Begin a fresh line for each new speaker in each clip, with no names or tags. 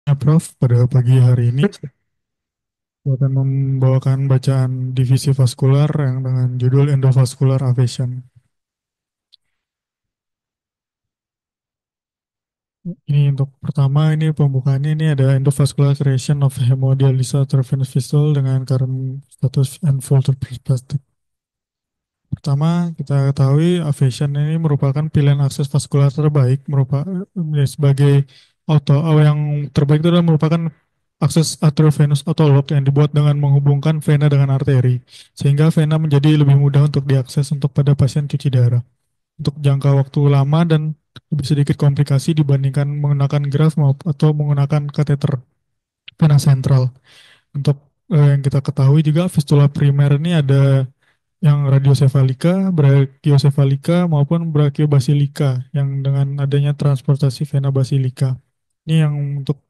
Ya, Prof, pada pagi hari ini saya akan membawakan bacaan divisi vaskular yang dengan judul Endovascular Avation. Ini untuk pertama, ini pembukaannya ini ada endovascular creation of hemodialysis arteriovenous fistule dengan current status and future perspective. Pertama, kita ketahui Avation ini merupakan pilihan akses vaskular terbaik sebagai yang terbaik itu adalah merupakan akses arteriovenous autolog yang dibuat dengan menghubungkan vena dengan arteri sehingga vena menjadi lebih mudah untuk diakses untuk pada pasien cuci darah untuk jangka waktu lama dan lebih sedikit komplikasi dibandingkan menggunakan graft atau menggunakan kateter vena sentral. Untuk yang kita ketahui juga fistula primer ini ada yang radiosefalika, brachiosefalika maupun brachiobasilika yang dengan adanya transportasi vena basilika. Ini yang untuk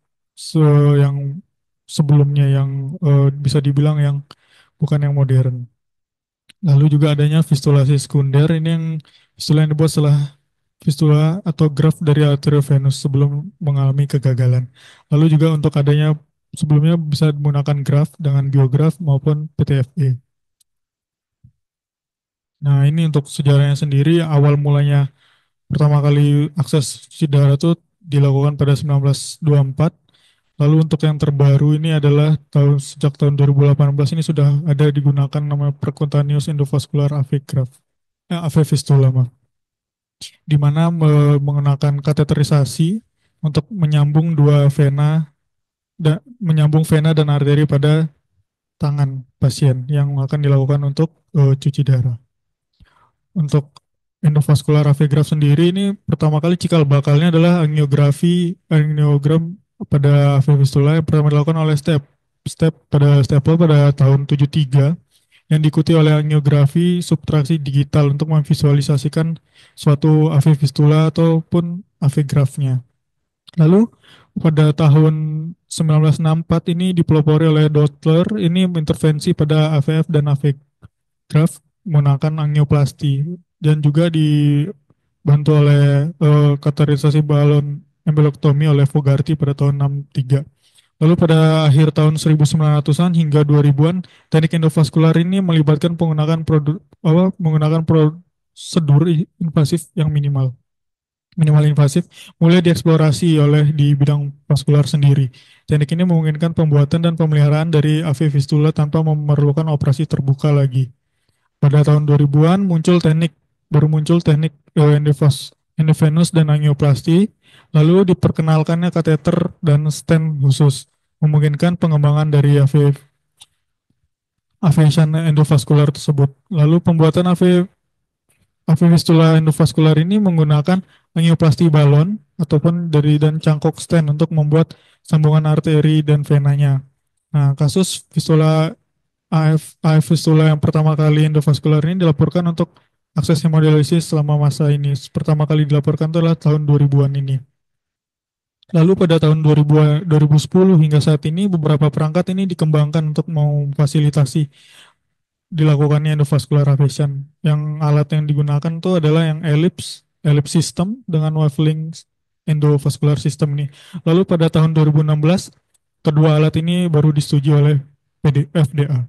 yang sebelumnya yang bisa dibilang yang bukan yang modern. Lalu juga adanya fistula sekunder ini yang fistula yang dibuat setelah fistula atau graft dari arteriovenous sebelum mengalami kegagalan. Lalu juga untuk adanya sebelumnya bisa menggunakan graft dengan biograf maupun PTFE. Nah, ini untuk sejarahnya sendiri, awal mulanya pertama kali akses cuci darah itu dilakukan pada 1924. Lalu untuk yang terbaru ini adalah sejak tahun 2018 ini sudah ada digunakan namanya percutaneous endovascular AV graft, AV fistula, maaf, di mana menggunakan kateterisasi untuk menyambung dua vena menyambung vena dan arteri pada tangan pasien yang akan dilakukan untuk cuci darah. Untuk endovaskular radiografi sendiri ini pertama kali cikal bakalnya adalah angiogram pada AV fistula yang pertama dilakukan oleh Staple pada tahun 73 yang diikuti oleh angiografi subtraksi digital untuk memvisualisasikan suatu AV fistula ataupun AV grafnya. Lalu pada tahun 1964 ini dipelopori oleh Dottler ini intervensi pada AVF dan AV graf menggunakan angioplasti dan juga dibantu oleh kateterisasi balon embelektomi oleh Fogarty pada tahun 63. Lalu pada akhir tahun 1900-an hingga 2000-an, teknik endovaskular ini melibatkan menggunakan prosedur invasif yang minimal invasif mulai dieksplorasi oleh di bidang vaskular sendiri. Teknik ini memungkinkan pembuatan dan pemeliharaan dari AV fistula tanpa memerlukan operasi terbuka lagi. Pada tahun 2000-an baru muncul teknik endovenous dan angioplasti, lalu diperkenalkannya kateter dan stent khusus, memungkinkan pengembangan dari aviation endovaskular tersebut. Lalu pembuatan AV fistula endovaskular ini menggunakan angioplasti balon ataupun dari dan cangkok stent untuk membuat sambungan arteri dan venanya. Nah, kasus fistula AF fistula yang pertama kali endovaskular ini dilaporkan untuk akses hemodialisis selama masa ini. Pertama kali dilaporkan itu adalah tahun 2000-an ini. Lalu pada tahun 2010 hingga saat ini beberapa perangkat ini dikembangkan untuk memfasilitasi dilakukannya endovascular ablation. Yang alat yang digunakan itu adalah yang ellipse system dengan wavelength endovascular system ini. Lalu pada tahun 2016 kedua alat ini baru disetujui oleh FDA.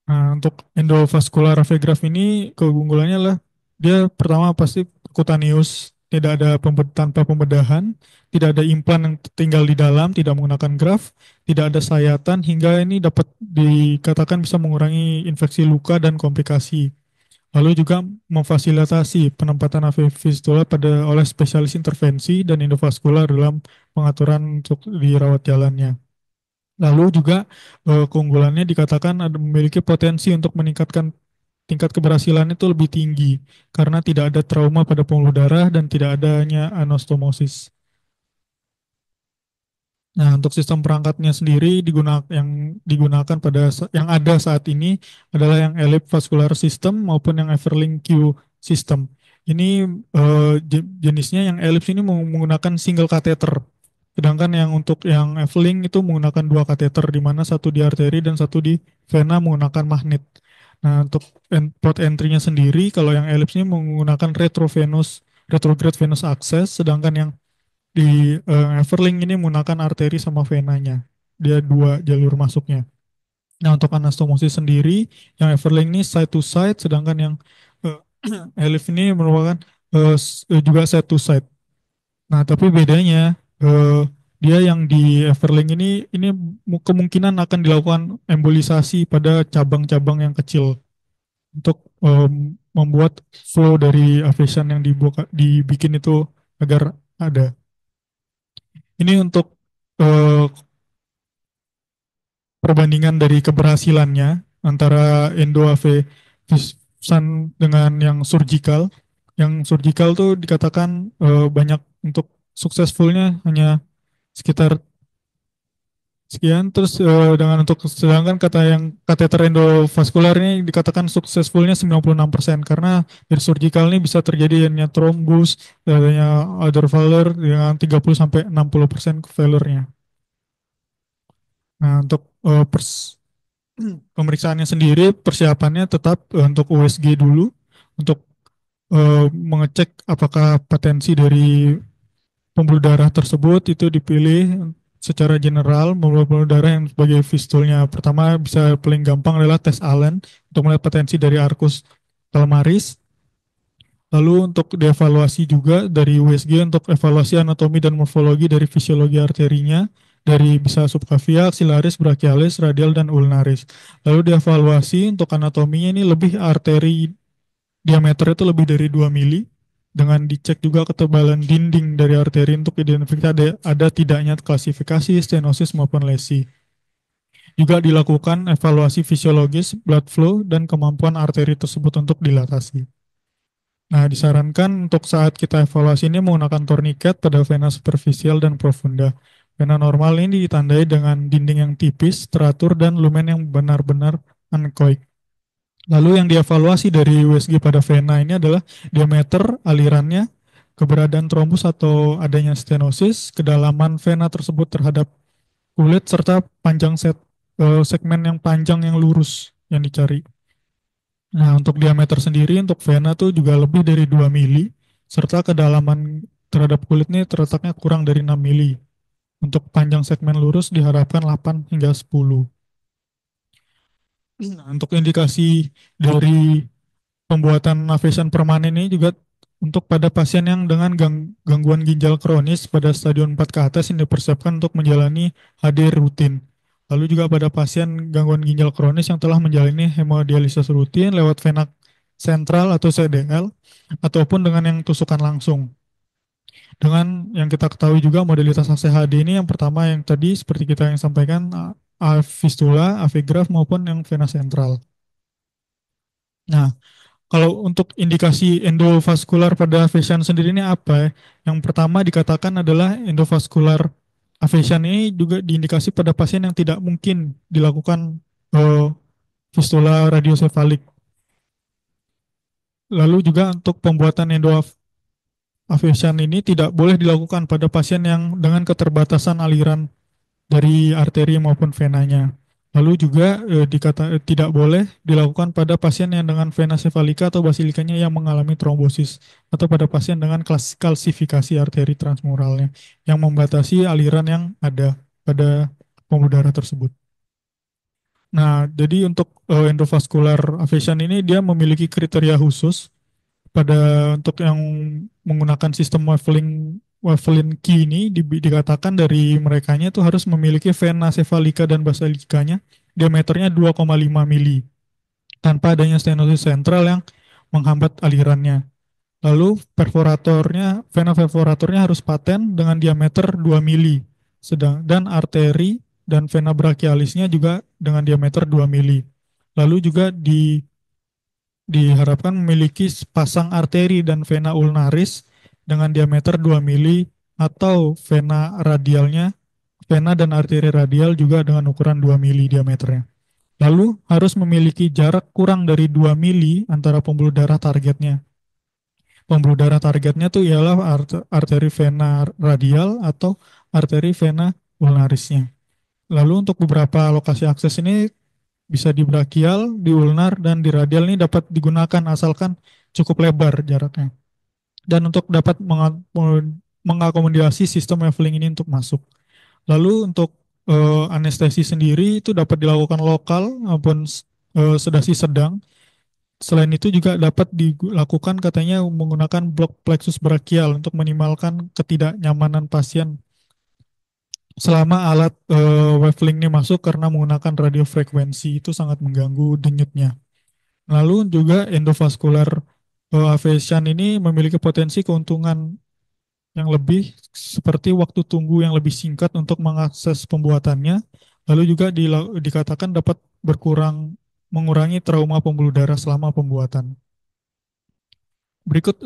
Nah, untuk endovascular radiografi ini keunggulannya lah dia pertama pasti cutaneous, tidak ada tanpa pembedahan, tidak ada implan yang tinggal di dalam, tidak menggunakan graft, tidak ada sayatan hingga ini dapat dikatakan bisa mengurangi infeksi luka dan komplikasi. Lalu juga memfasilitasi penempatan AV fistula oleh spesialis intervensi dan endovaskular dalam pengaturan untuk dirawat jalannya. Lalu juga keunggulannya dikatakan memiliki potensi untuk meningkatkan tingkat keberhasilan itu lebih tinggi karena tidak ada trauma pada pembuluh darah dan tidak adanya anastomosis. Nah, untuk sistem perangkatnya sendiri yang pada yang ada saat ini adalah yang Ellipse Vascular System maupun yang Everlink Q System. Ini jenisnya yang Ellipse ini menggunakan single catheter. Sedangkan yang untuk yang Everlink itu menggunakan dua kateter di mana satu di arteri dan satu di vena menggunakan magnet. Nah, untuk port entry-nya sendiri kalau yang Ellipse ini menggunakan retrograde venous access sedangkan yang Di Everlink ini menggunakan arteri sama venanya. Dia dua jalur masuknya. Nah, untuk anastomosis sendiri, yang Everlink ini side to side, sedangkan yang eh, Elif ini merupakan juga side to side. Nah, tapi bedanya dia yang di Everlink ini kemungkinan akan dilakukan embolisasi pada cabang-cabang yang kecil untuk membuat flow dari aviation yang dibikin itu agar ada. Ini untuk eh, perbandingan dari keberhasilannya antara endoavevisan dengan yang surgical. Yang surgical tuh dikatakan banyak untuk successfulnya hanya sekitar sekian. Terus dengan untuk sedangkan kata yang kateter endovaskular ini dikatakan successfulnya 96% karena dari surgical ini bisa terjadi adanya thrombus, adanya other failure dengan 30 sampai 60% failure-nya. Nah, untuk pemeriksaannya sendiri persiapannya tetap untuk USG dulu untuk mengecek apakah potensi dari pembuluh darah tersebut itu dipilih secara general pembuluh darah yang sebagai fistulnya. Pertama bisa paling gampang adalah tes Allen untuk melihat potensi dari arcus palmaris. Lalu untuk dievaluasi juga dari USG untuk evaluasi anatomi dan morfologi dari fisiologi arterinya dari bisa subclavian, axillaris, brachialis, radial, dan ulnaris. Lalu dievaluasi untuk anatominya ini lebih arteri diameter itu lebih dari 2 mili dengan dicek juga ketebalan dinding dari arteri untuk identifikasi ada tidaknya klasifikasi stenosis maupun lesi. Juga dilakukan evaluasi fisiologis, blood flow, dan kemampuan arteri tersebut untuk dilatasi. Nah, disarankan untuk saat kita evaluasi ini menggunakan tourniquet pada vena superficial dan profunda. Vena normal ini ditandai dengan dinding yang tipis, teratur, dan lumen yang benar-benar anekoik. Lalu yang dievaluasi dari USG pada vena ini adalah diameter alirannya, keberadaan trombus atau adanya stenosis, kedalaman vena tersebut terhadap kulit, serta panjang segmen yang panjang yang lurus yang dicari. Nah, untuk diameter sendiri untuk vena tuh juga lebih dari 2 mili, serta kedalaman terhadap kulit ini terletaknya kurang dari 6 mili. Untuk panjang segmen lurus diharapkan 8 hingga 10. Nah, untuk indikasi dari pembuatan aviation permanen ini juga untuk pada pasien yang dengan gangguan ginjal kronis pada stadion 4 ke atas yang dipersiapkan untuk menjalani HD rutin. Lalu juga pada pasien gangguan ginjal kronis yang telah menjalani hemodialisis rutin lewat vena sentral atau CDL ataupun dengan yang tusukan langsung. Dengan yang kita ketahui juga modalitas ACHD ini yang pertama yang tadi seperti kita yang sampaikan fistula, AV graft maupun yang vena sentral. Nah, kalau untuk indikasi endovaskular pada aviation sendiri ini apa? Yang pertama dikatakan adalah endovaskular aviation ini juga diindikasi pada pasien yang tidak mungkin dilakukan eh, fistula radiosefalik. Lalu juga untuk pembuatan endoaviation ini tidak boleh dilakukan pada pasien yang dengan keterbatasan aliran dari arteri maupun venanya. Lalu juga tidak boleh dilakukan pada pasien yang dengan vena sefalika atau basilikanya yang mengalami trombosis atau pada pasien dengan kalsifikasi arteri transmuralnya yang membatasi aliran yang ada pada pembuluh darah tersebut. Nah, jadi untuk endovascular aviation ini dia memiliki kriteria khusus pada untuk yang menggunakan sistem Wavelin Key ini dikatakan dari merekanya itu harus memiliki vena sefalika dan basilikanya diameternya 2,5 mili tanpa adanya stenosis sentral yang menghambat alirannya. Lalu vena perforatornya harus paten dengan diameter 2 mili. Dan arteri dan vena brachialisnya juga dengan diameter 2 mili. Lalu juga diharapkan memiliki pasang arteri dan vena ulnaris dengan diameter 2 mili atau vena dan arteri radial juga dengan ukuran 2 mili diameternya. Lalu harus memiliki jarak kurang dari 2 mili antara pembuluh darah targetnya. Pembuluh darah targetnya tuh ialah arteri vena radial atau arteri vena ulnarisnya. Lalu untuk beberapa lokasi akses ini bisa di brachial, di ulnar, dan di radial ini dapat digunakan asalkan cukup lebar jaraknya. Dan untuk dapat mengakomodasi sistem waveling ini untuk masuk. Lalu untuk anestesi sendiri itu dapat dilakukan lokal maupun sedasi sedang. Selain itu juga dapat dilakukan katanya menggunakan blok plexus brachial untuk minimalkan ketidaknyamanan pasien selama alat waveling ini masuk karena menggunakan radiofrekuensi itu sangat mengganggu denyutnya. Lalu juga endovascular ablation ini memiliki potensi keuntungan yang lebih seperti waktu tunggu yang lebih singkat untuk mengakses pembuatannya. Lalu juga dikatakan dapat mengurangi trauma pembuluh darah selama pembuatan. Berikut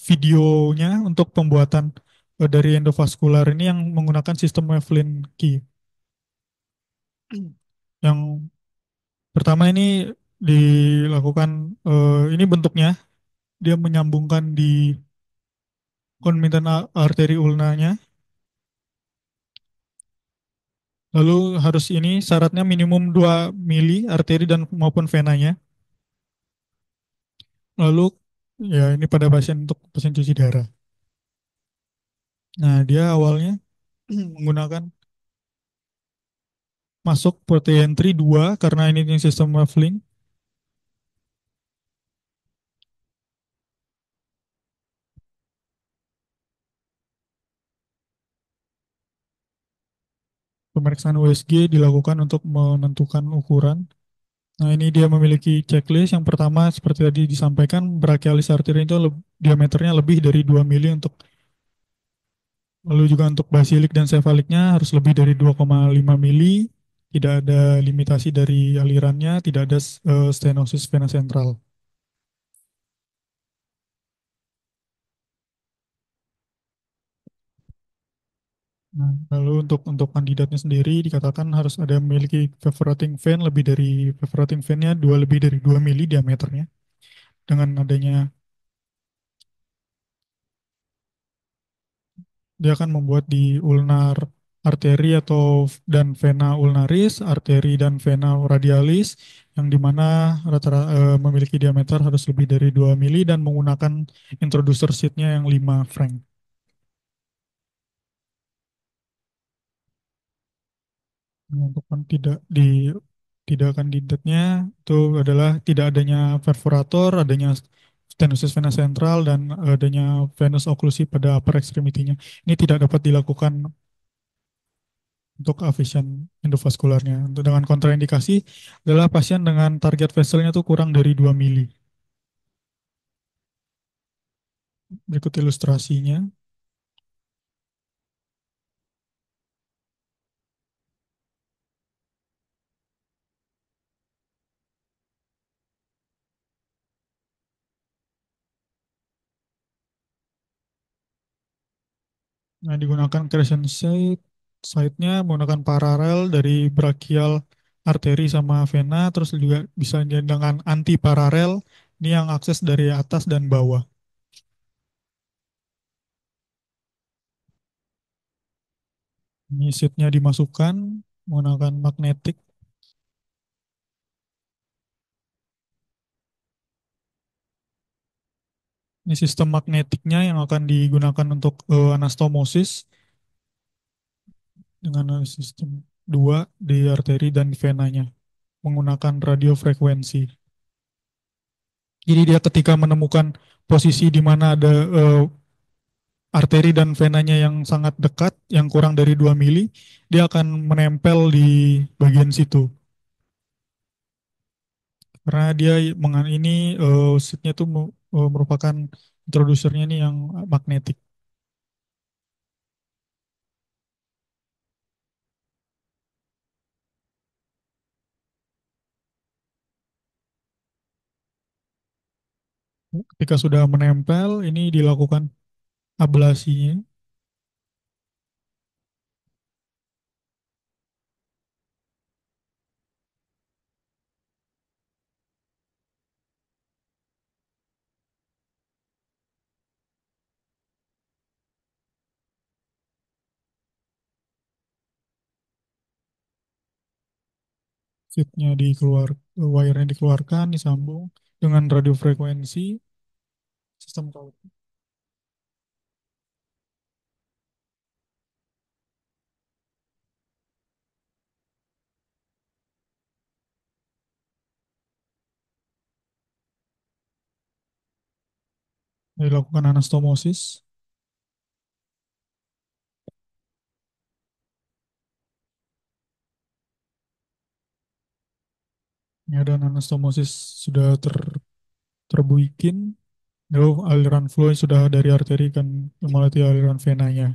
videonya untuk pembuatan dari endovaskular ini yang menggunakan sistem Wavelin Key. Yang pertama ini dilakukan ini bentuknya dia menyambungkan di konmitan arteri ulnanya. Lalu harus ini syaratnya minimum 2 mili arteri dan maupun venanya. Lalu ya ini pada pasien untuk pasien cuci darah. Nah, dia awalnya menggunakan masuk port entry 2 karena ini sistem waveling. Pemeriksaan USG dilakukan untuk menentukan ukuran. Nah, ini dia memiliki checklist. Yang pertama, seperti tadi disampaikan, brachialis artery itu diameternya lebih dari 2 mili untuk lalu juga untuk basilik dan sefaliknya harus lebih dari 2,5 mili. Tidak ada limitasi dari alirannya, tidak ada stenosis vena sentral. Nah, lalu untuk kandidatnya sendiri dikatakan harus ada memiliki perforating vein lebih dari perforating veinnya lebih dari 2 mili diameternya. Dengan adanya dia akan membuat di ulnar arteri dan vena ulnaris, arteri dan vena radialis yang dimana rata-rata memiliki diameter harus lebih dari 2 mili dan menggunakan introducer sheet-nya yang 5 frank. Untuk tidak kandidatnya itu adalah tidak adanya perforator, adanya stenosis vena sentral dan adanya venous occlusi pada upper extremity-nya. Ini tidak dapat dilakukan untuk efisien endovaskularnya. Untuk dengan kontraindikasi adalah pasien dengan target vesselnya itu kurang dari 2 mili. Berikut ilustrasinya. Nah, digunakan crescent site-nya menggunakan paralel dari brachial arteri sama vena, terus juga bisa dengan anti paralel, ini yang akses dari atas dan bawah. Ini sheet-nya dimasukkan menggunakan magnetik. Ini sistem magnetiknya yang akan digunakan untuk anastomosis dengan sistem dua di arteri dan venanya menggunakan radiofrekuensi. Jadi dia ketika menemukan posisi di mana ada arteri dan venanya yang sangat dekat, yang kurang dari 2 mili, dia akan menempel di bagian situ. Karena dia ini sheetnya itu merupakan introducernya ini yang magnetik. Ketika sudah menempel, ini dilakukan ablasinya. Sheetnya wire-nya dikeluarkan, disambung dengan radiofrekuensi sistem kawat. dilakukan anastomosis. Ya, dan anastomosis sudah terbuikin, lalu aliran flow sudah dari arteri kan melalui aliran venanya.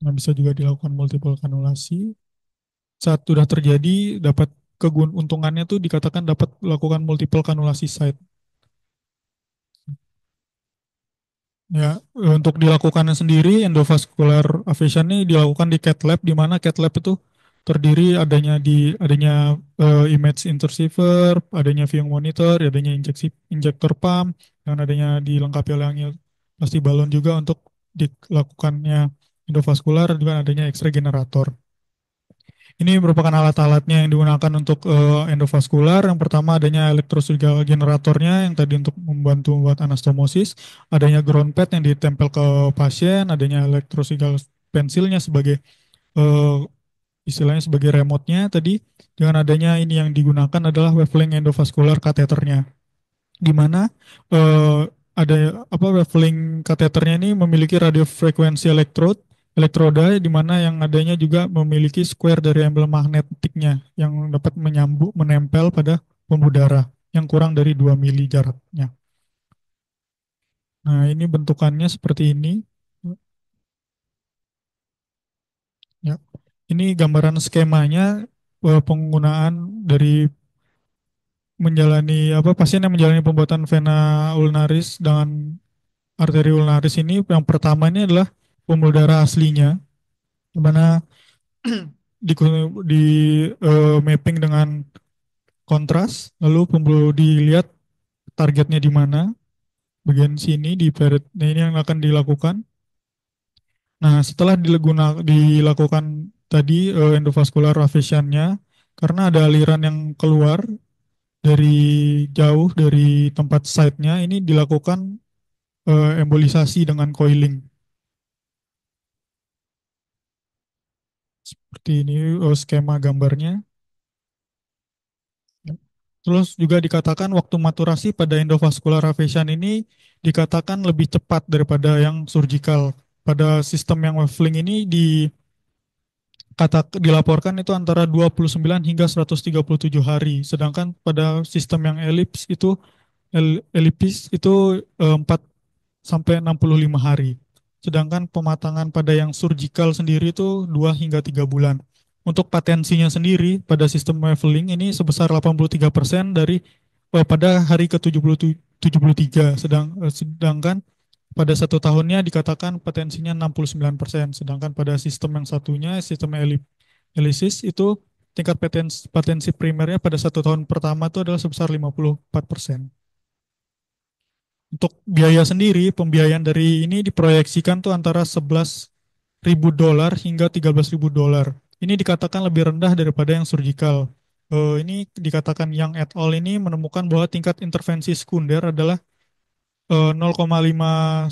Nah, bisa juga dilakukan multiple kanulasi. Saat sudah terjadi, dapat keuntungannya tuh dikatakan dapat melakukan multiple kanulasi site. Ya, untuk dilakukannya sendiri endovascular ablation ini dilakukan di cath lab, di mana cath lab itu terdiri adanya image interceiver, adanya viewing monitor, adanya injektor pump, dan adanya dilengkapi oleh pasti balon juga untuk dilakukannya endovaskular, juga adanya X-ray generator. Ini merupakan alat-alatnya yang digunakan untuk endovaskular. Yang pertama adanya elektrosurgical generatornya yang tadi untuk membantu membuat anastomosis, adanya ground pad yang ditempel ke pasien, adanya elektrosurgical pensilnya sebagai eh, istilahnya sebagai remote-nya tadi, dengan adanya ini yang digunakan adalah wavelength endovascular kateternya, di mana eh, ada apa wavelength kateternya ini memiliki radiofrekuensi elektroda di mana yang adanya juga memiliki square dari embel magnetiknya yang dapat menempel pada pembuluh darah yang kurang dari 2 mili jaraknya. Nah, ini bentukannya seperti ini. Ya. Ini gambaran skemanya penggunaan dari menjalani apa pasien yang menjalani pembuatan vena ulnaris dengan arteri ulnaris ini. Yang pertama ini adalah pembuluh darah aslinya, di mana di, mapping dengan kontras, lalu pembuluh dilihat targetnya di mana, bagian sini di parent. Nah, ini yang akan dilakukan. Nah, setelah dilakukan tadi endovascular ablation-nya, karena ada aliran yang keluar dari jauh dari tempat site-nya, ini dilakukan embolisasi dengan coiling. Seperti ini skema gambarnya. Terus juga dikatakan waktu maturasi pada endovascular ablation ini dikatakan lebih cepat daripada yang surgical. Pada sistem yang waveling ini dilaporkan itu antara 29 hingga 137 hari. Sedangkan pada sistem yang elipis itu 4 sampai 65 hari. Sedangkan pematangan pada yang surgical sendiri itu 2 hingga 3 bulan. Untuk patensinya sendiri pada sistem Waveling ini sebesar 83% dari pada hari ke-73, sedangkan pada satu tahunnya dikatakan potensinya 69%, sedangkan pada sistem yang satunya, sistem elisis itu tingkat potensi primernya pada satu tahun pertama itu adalah sebesar 54%. Untuk biaya sendiri, pembiayaan dari ini diproyeksikan tuh antara 11.000 dolar hingga 13.000 dolar. Ini dikatakan lebih rendah daripada yang surgical. Ini dikatakan yang et al. Ini menemukan bahwa tingkat intervensi sekunder adalah 0,59%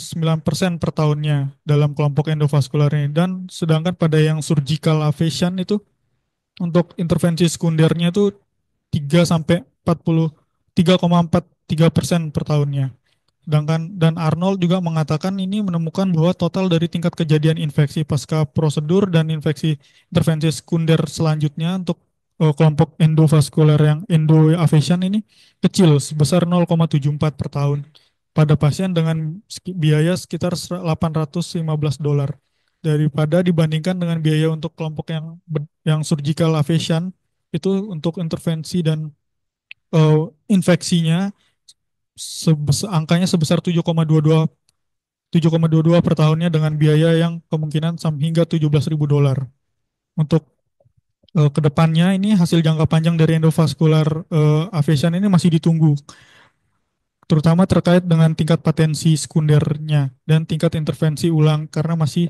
per tahunnya dalam kelompok endovaskular ini. Dan sedangkan pada yang surgical ablation itu untuk intervensi sekundernya itu 3 sampai 3,43% per tahunnya. Sedangkan dan Arnold juga mengatakan ini menemukan bahwa total dari tingkat kejadian infeksi pasca prosedur dan infeksi intervensi sekunder selanjutnya untuk kelompok endovaskular yang endoablation ini kecil sebesar 0,74 per tahun pada pasien dengan biaya sekitar 815 dolar daripada dibandingkan dengan biaya untuk kelompok yang surgical ablation itu untuk intervensi dan infeksinya angkanya sebesar 7,22 per tahunnya dengan biaya yang kemungkinan hingga 17.000 dolar. Untuk kedepannya ini hasil jangka panjang dari endovascular ablation ini masih ditunggu, terutama terkait dengan tingkat potensi sekundernya dan tingkat intervensi ulang karena masih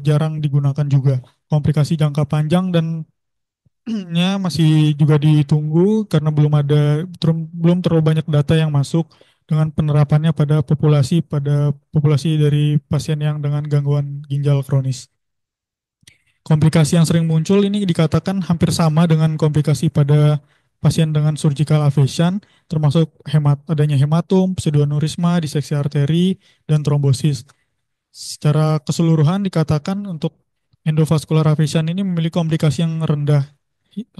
jarang digunakan juga. Komplikasi jangka panjang dan nya masih juga ditunggu karena belum terlalu banyak data yang masuk dengan penerapannya pada populasi dari pasien yang dengan gangguan ginjal kronis. Komplikasi yang sering muncul ini dikatakan hampir sama dengan komplikasi pada pasien dengan surgical aphasia, termasuk adanya hematom, pseudoaneurisma, diseksi arteri, dan trombosis. Secara keseluruhan dikatakan untuk endovascular aphasia ini memiliki komplikasi yang rendah,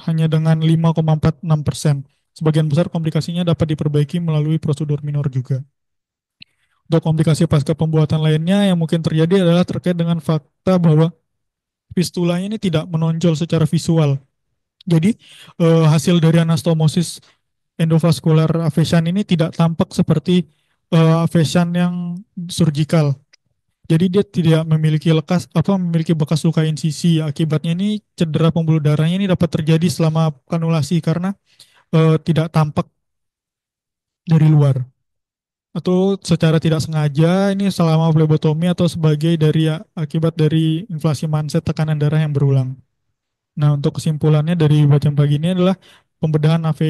hanya dengan 5,46%. Sebagian besar komplikasinya dapat diperbaiki melalui prosedur minor juga. Untuk komplikasi pasca pembuatan lainnya yang mungkin terjadi adalah terkait dengan fakta bahwa fistulanya ini tidak menonjol secara visual. Jadi hasil dari anastomosis endovascular aphasia ini tidak tampak seperti aphasia yang surgical. Jadi dia tidak memiliki bekas luka insisi. Akibatnya ini cedera pembuluh darahnya ini dapat terjadi selama kanulasi karena tidak tampak dari luar atau secara tidak sengaja ini selama flebotomi atau sebagai dari akibat dari inflasi manset tekanan darah yang berulang. Nah, untuk kesimpulannya dari bacaan pagi ini adalah pembedahan AV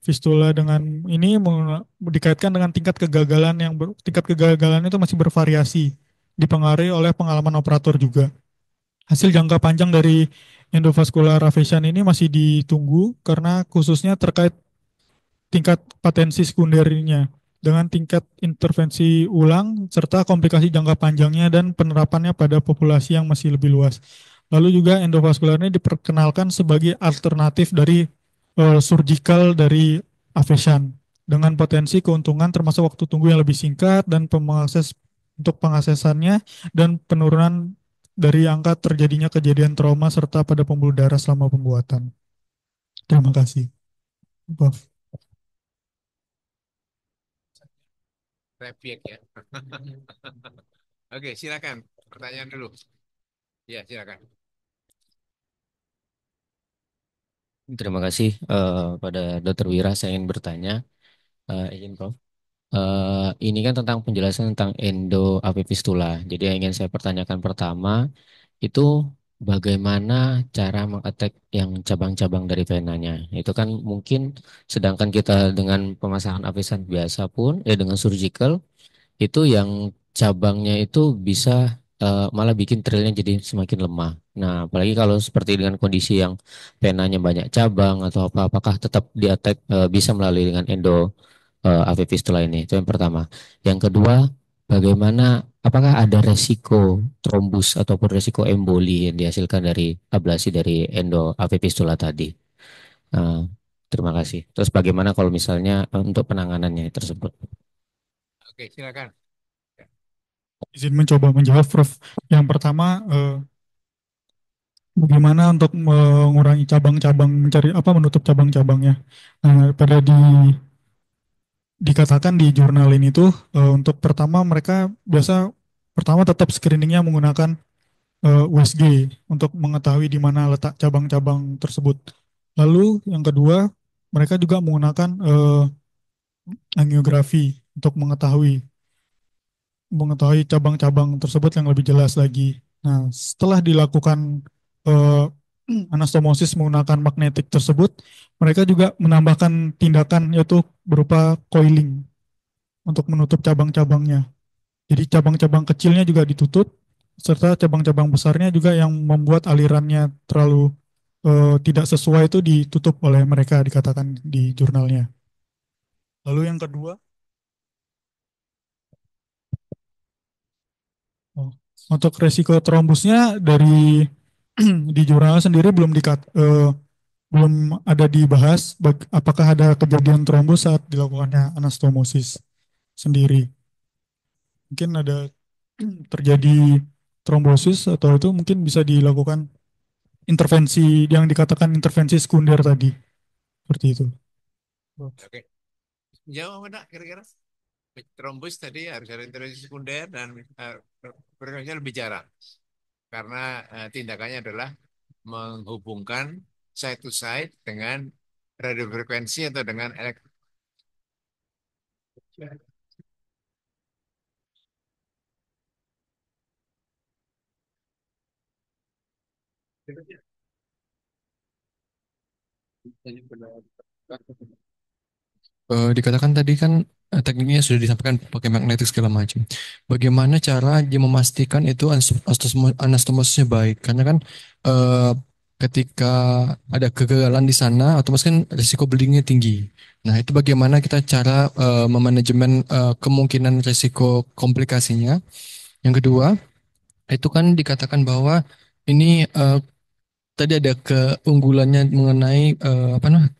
fistula dengan ini dikaitkan dengan tingkat kegagalan itu masih bervariasi, dipengaruhi oleh pengalaman operator juga. Hasil jangka panjang dari endovascular aphasia ini masih ditunggu karena khususnya terkait tingkat patensi sekundernya dengan tingkat intervensi ulang serta komplikasi jangka panjangnya dan penerapannya pada populasi yang masih lebih luas. Lalu juga endovaskular ini diperkenalkan sebagai alternatif dari surgical dari aphasia dengan potensi keuntungan termasuk waktu tunggu yang lebih singkat dan untuk pengaksesannya dan penurunan dari angka terjadinya kejadian trauma serta pada pembuluh darah selama pembuatan. Terima kasih. Maaf.
Rebiek ya. Oke, silakan. Pertanyaan dulu. Ya, silakan.
Terima kasih pada Dr. Wira. Saya ingin bertanya, izin Prof. Ini kan tentang penjelasan tentang endo apifistula. Jadi yang ingin saya pertanyakan pertama itu bagaimana cara mengattack yang cabang-cabang dari venanya. Itu kan mungkin sedangkan kita dengan pemasangan apisan biasa pun, dengan surgical itu yang cabangnya itu bisa malah bikin trailnya jadi semakin lemah. Nah, apalagi kalau seperti dengan kondisi yang penanya banyak cabang atau apa, apakah tetap di attack bisa melalui dengan endo AV fistula ini? Itu yang pertama. Yang kedua, bagaimana apakah ada resiko trombus ataupun resiko emboli yang dihasilkan dari ablasi dari endo AV fistula tadi? Eh, Terima kasih. Terus bagaimana kalau misalnya untuk penanganannya tersebut?
Oke, silakan.
Izin mencoba menjawab, Prof. Yang pertama, bagaimana untuk mengurangi cabang-cabang, mencari apa, menutup cabang-cabangnya. Nah, dikatakan di jurnal ini tuh untuk pertama mereka pertama tetap screeningnya menggunakan USG untuk mengetahui di mana letak cabang-cabang tersebut. Lalu yang kedua, mereka juga menggunakan angiografi untuk mengetahui cabang-cabang tersebut yang lebih jelas lagi. Nah, setelah dilakukan eh, anastomosis menggunakan magnetik tersebut, mereka juga menambahkan tindakan yaitu berupa coiling untuk menutup cabang-cabangnya. Jadi cabang-cabang kecilnya juga ditutup, serta cabang-cabang besarnya juga yang membuat alirannya terlalu tidak sesuai itu ditutup oleh mereka, dikatakan di jurnalnya. Lalu yang kedua, oh, untuk resiko trombusnya dari di jurnal sendiri belum ada dibahas apakah ada kejadian trombus saat dilakukannya anastomosis sendiri. Mungkin ada terjadi trombosis atau itu mungkin bisa dilakukan intervensi yang dikatakan intervensi sekunder tadi. Seperti itu.
Oke. Jawab mana kira-kira? Trombus tadi harus ada intervensi sekunder dan frekuensinya lebih jarang. Karena tindakannya adalah menghubungkan side to side dengan radiofrekuensi atau dengan elektrik.
Dikatakan tadi kan tekniknya sudah disampaikan pakai magnetik segala macam. Bagaimana cara dia memastikan itu anastomosisnya baik? Karena kan eh, ketika ada kegagalan di sana, otomatis kan risiko bleedingnya tinggi. Nah, itu bagaimana kita cara memanajemen kemungkinan risiko komplikasinya. Yang kedua, itu kan dikatakan bahwa ini tadi ada keunggulannya mengenai apa namanya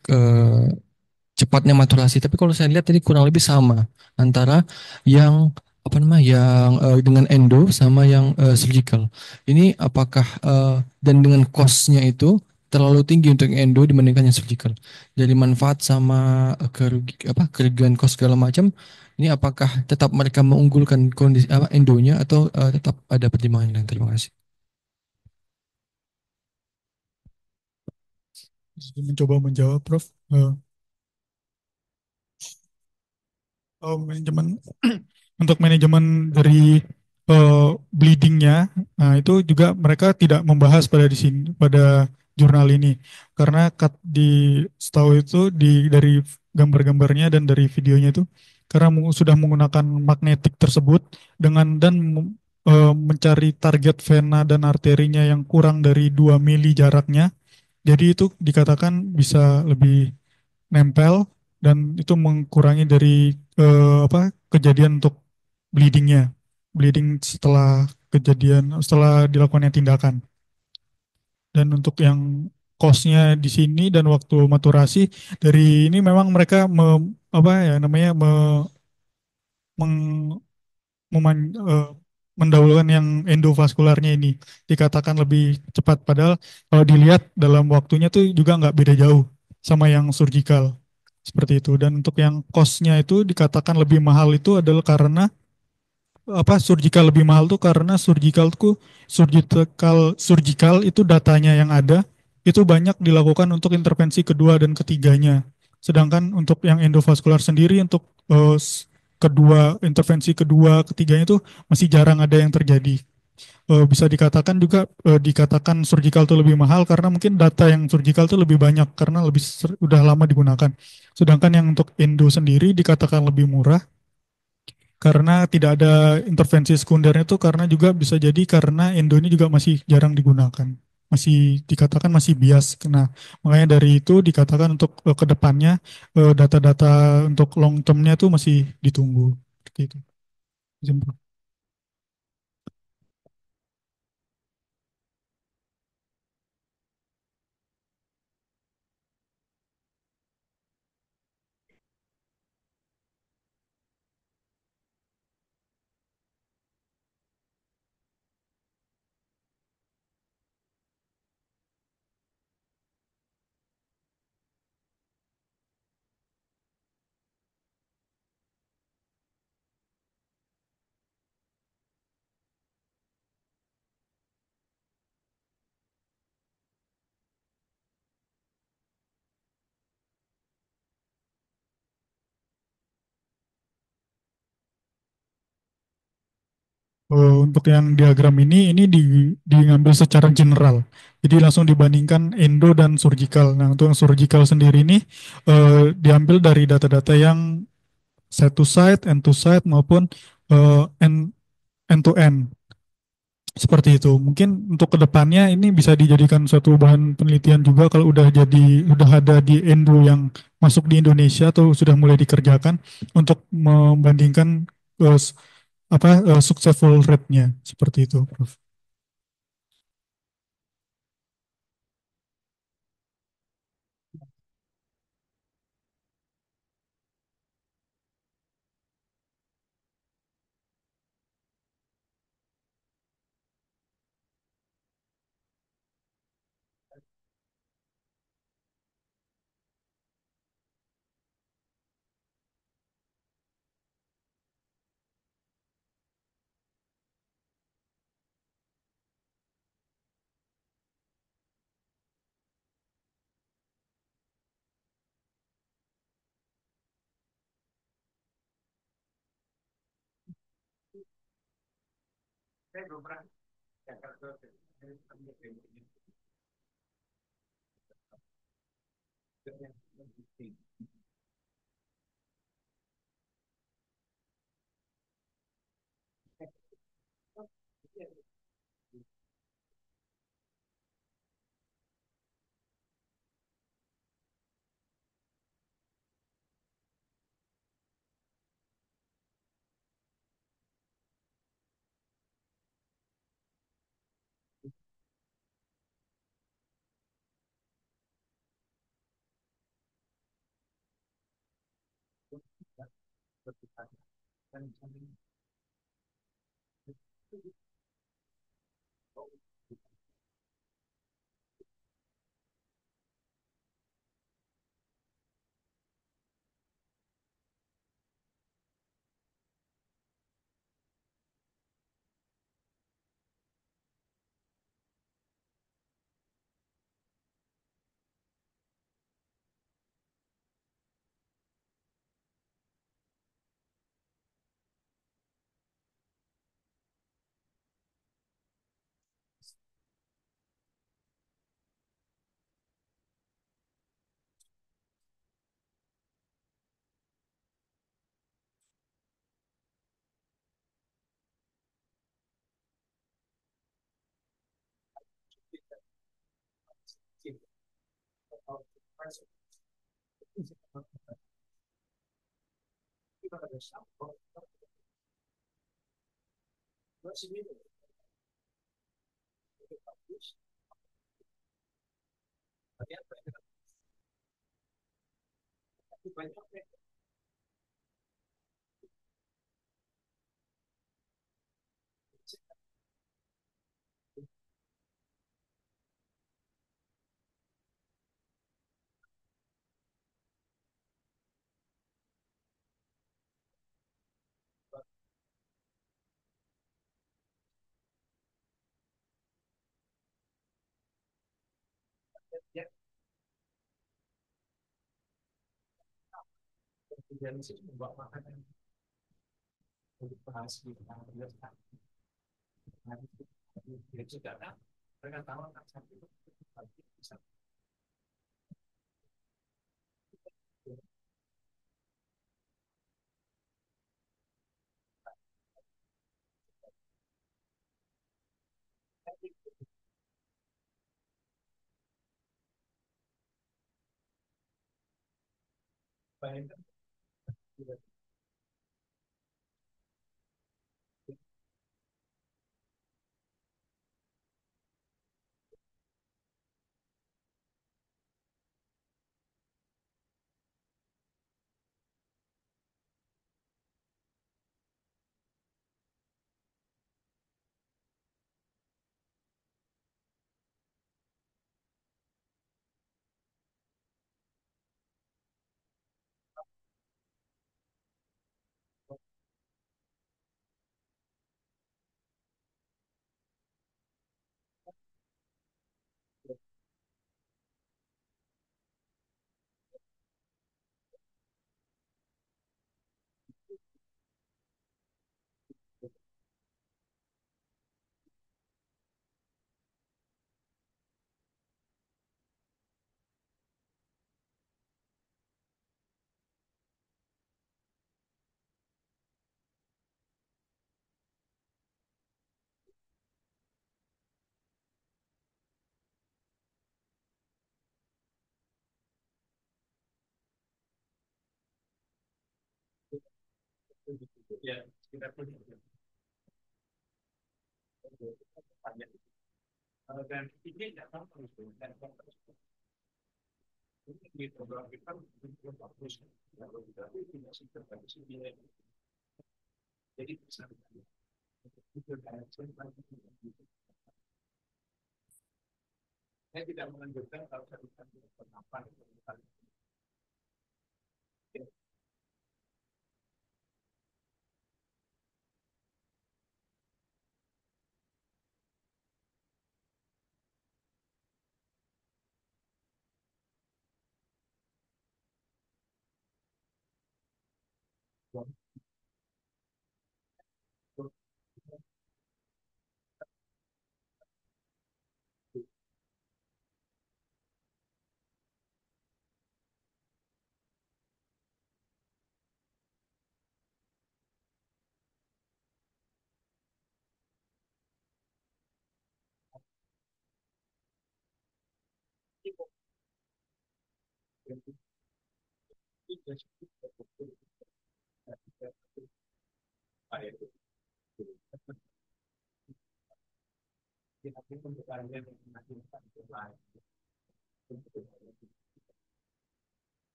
cepatnya maturasi. Tapi kalau saya lihat tadi kurang lebih sama antara yang apa namanya yang dengan endo sama yang surgical. Ini apakah dan dengan cost-nya itu terlalu tinggi untuk yang endo dibandingkan yang surgical. Dari manfaat sama kerugian cost segala macam. Ini apakah tetap mereka mengunggulkan kondisi apa endonya atau tetap ada pertimbangan lain? Terima kasih.
Mencoba menjawab, Prof. Manajemen untuk manajemen dari bleedingnya, nah itu juga mereka tidak membahas pada di sini pada jurnal ini karena di setahu itu dari gambar-gambarnya dan dari videonya itu karena sudah menggunakan magnetik tersebut mencari target vena dan arterinya yang kurang dari 2 mili jaraknya, jadi itu dikatakan bisa lebih nempel dan itu mengurangi dari kejadian untuk bleedingnya, bleeding setelah dilakukannya tindakan. Dan untuk yang cost-nya di sini dan waktu maturasi dari ini memang mereka apa ya namanya meng- mendahulukan yang endovaskularnya ini dikatakan lebih cepat padahal kalau dilihat dalam waktunya tuh juga nggak beda jauh sama yang surgical seperti itu. Dan untuk yang cost-nya itu dikatakan lebih mahal itu adalah karena surgical lebih mahal tuh karena surgical itu datanya yang ada itu banyak dilakukan untuk intervensi kedua dan ketiganya. Sedangkan untuk yang endovaskular sendiri untuk intervensi kedua ketiganya itu masih jarang ada yang terjadi. Bisa dikatakan juga dikatakan surgical itu lebih mahal karena mungkin data yang surgical itu lebih banyak karena udah lama digunakan. Sedangkan yang untuk endo sendiri dikatakan lebih murah karena tidak ada intervensi sekundernya itu karena juga bisa jadi karena endo ini juga masih jarang digunakan. Masih dikatakan masih bias. Nah, makanya dari itu dikatakan untuk ke depannya data-data untuk long termnya itu masih ditunggu. Seperti itu. Izin, Prof. Untuk yang diagram ini diambil secara general. Jadi langsung dibandingkan endo dan surgical. Nah, untuk yang surgical sendiri ini diambil dari data-data yang side to side, end to side maupun end to end. Seperti itu. Mungkin untuk kedepannya ini bisa dijadikan suatu bahan penelitian juga kalau udah ada di endo yang masuk di Indonesia atau sudah mulai dikerjakan untuk membandingkan eh, s- successful rate-nya seperti itu, Prof.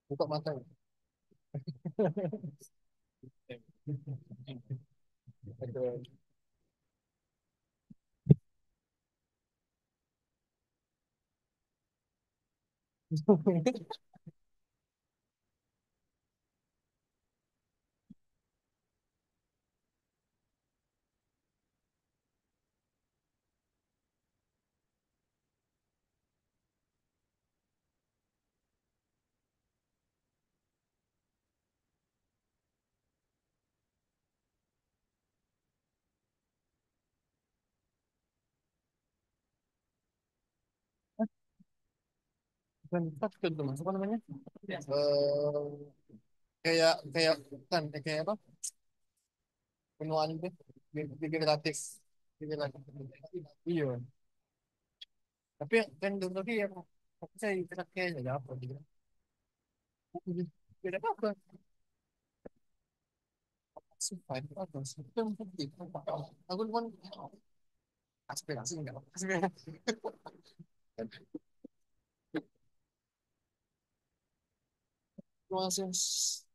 Buka mata. Bukan takut tuh mas, apa namanya? Kayak kayak bukan kayak apa? Penuaan itu degeneratif. Degeneratif. Iya. Tapi kan tadi yang saya kira kayak ada apa gitu. Beda apa? Sumpah itu apa sih? Itu yang penting. Aku kan aspirasi enggak? Aspirasi. Terima kasih.